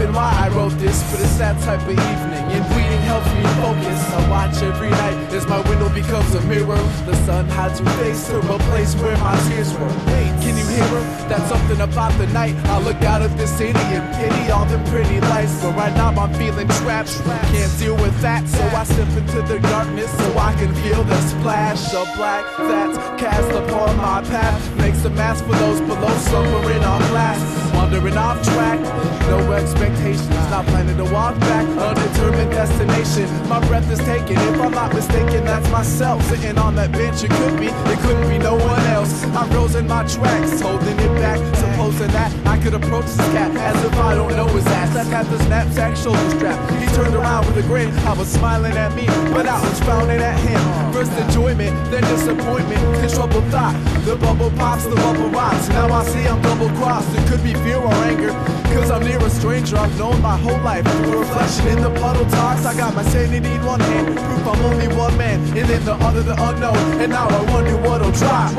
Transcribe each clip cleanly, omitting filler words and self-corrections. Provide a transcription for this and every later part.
even why I wrote this, but it's that type of evening, and reading helps me focus. I watch every night as my window becomes a mirror. The sun hides her face to a place where my tears were. Wait, can you hear her? That's something about the night. I look out at the city and pity all them pretty lights, but right now I'm feeling trapped. Can't deal with that, so I step into the darkness so I can feel the splash of black that's cast upon my path. Makes a mask for those below, suffering on glass, wandering off track. No expectations, not planning to walk back. Undetermined destination, my breath is taken. If I'm not mistaken, that's myself sitting on that bench. It couldn't be no one else. I froze in my tracks, holding it back, supposing that I could approach this cat as if I don't know his ass. I got this knapsack shoulder strap. He turned around with a grin. I was smiling at me, but I was frowning at him. First enjoyment, then disappointment, then troubled thought. The bubble pops, the bubble rocks. Now I see I'm double-crossed. It could be fear or anger, cause I'm near a stranger I've known my whole life. A reflection in the puddle talks. I got my sanity in one hand, proof I'm only one man, and then the other the unknown. And now I wonder what'll drop.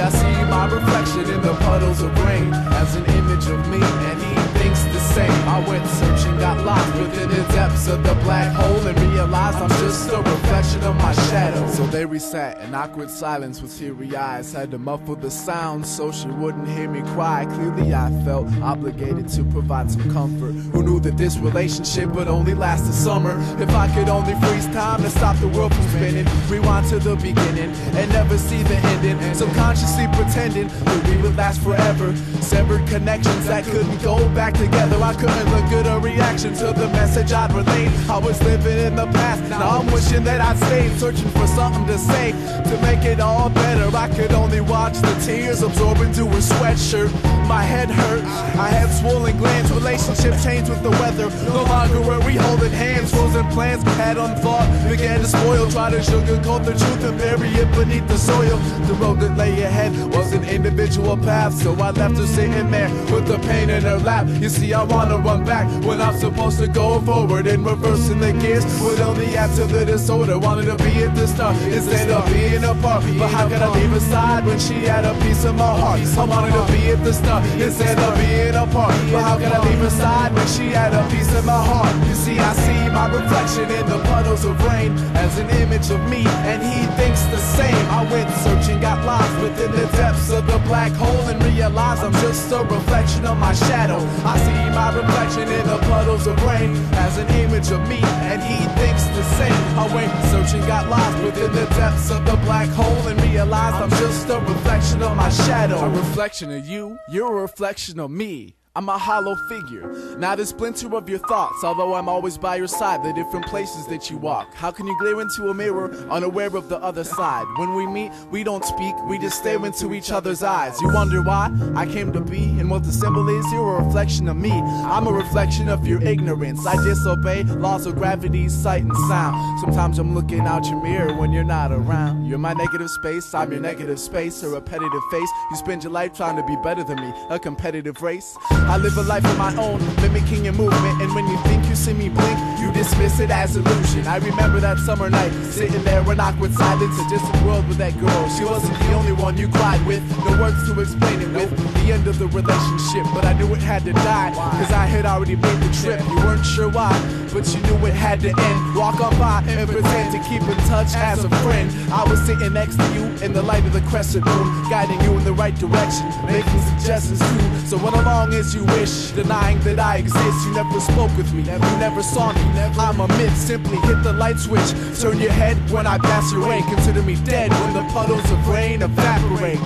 I see my reflection in the puddles of rain as an image of me, and he thinks the same. I went searching, got lost within the depths of the black hole, and realized I'm just a reflection of my shadow. So they resat in awkward silence with teary eyes. Had to muffle the sound so she wouldn't hear me cry. Clearly I felt obligated to provide some comfort. Who knew that this relationship would only last a summer? If I could only freeze time to stop the world from spinning, rewind to the beginning and never see the ending. Subconsciously pretending that we would last forever. Severed connections that couldn't go back together. I couldn't look at a reaction to the message I'd relayed. I was living in the past, now I'm wishing that I'd stayed, searching for something to say to make it all better. I could only watch the tears absorb into her sweatshirt. My head hurt, I had swollen glands. Relationship changed with the weather. No longer were we holding hands. Frozen plans had unthought began to spoil. Try to sugarcoat the truth and bury it beneath the soil. The road that lay ahead was an individual path, so I left her sitting there with the pain in her lap. You see, I wanna run back when I'm supposed to go forward, and reversing the gears would only add to the disorder. Wanted to be at the start instead of being apart, but how could I leave her side when she had a piece of my heart? I wanted to be at the start instead of being apart, but how could I leave her side when she had a piece of my heart? You see, I see my reflection in the puddles of rain as an image of me, and he thinks the same. I went searching, got lost within the depths of the black hole, and realized I'm just a reflection of my shadow. I see my reflection in the puddles of rain as an image of me, and he thinks the same. I went searching, got lost within the depths of the black hole, and realized I'm just a reflection of my shadow. A reflection of you, you're a reflection of me. I'm a hollow figure, not a splinter of your thoughts, although I'm always by your side, the different places that you walk. How can you glare into a mirror, unaware of the other side? When we meet, we don't speak, we just stare into each other's eyes. You wonder why I came to be, and what the symbol is? You're a reflection of me. I'm a reflection of your ignorance. I disobey laws of gravity, sight, and sound. Sometimes I'm looking out your mirror when you're not around. You're my negative space, I'm your negative space, a repetitive face. You spend your life trying to be better than me, a competitive race. I live a life of my own, mimicking your movement, and when you think you see me blink, you dismiss it as illusion. I remember that summer night, sitting there in awkward silence, a distant world with that girl. She wasn't the only one you cried with, no words to explain it with. The end of the relationship, but I knew it had to die, cause I had already made the trip. You weren't sure why, but you knew it had to end. Walk on by and pretend to keep in touch as a friend. I was sitting next to you in the light of the crescent moon, guiding you in the right direction, making suggestions too. So run along as you wish, denying that I exist. You never spoke with me, you never saw me. I'm a myth, simply hit the light switch. Turn your head when I pass your way, consider me dead when the puddles of rain evaporate.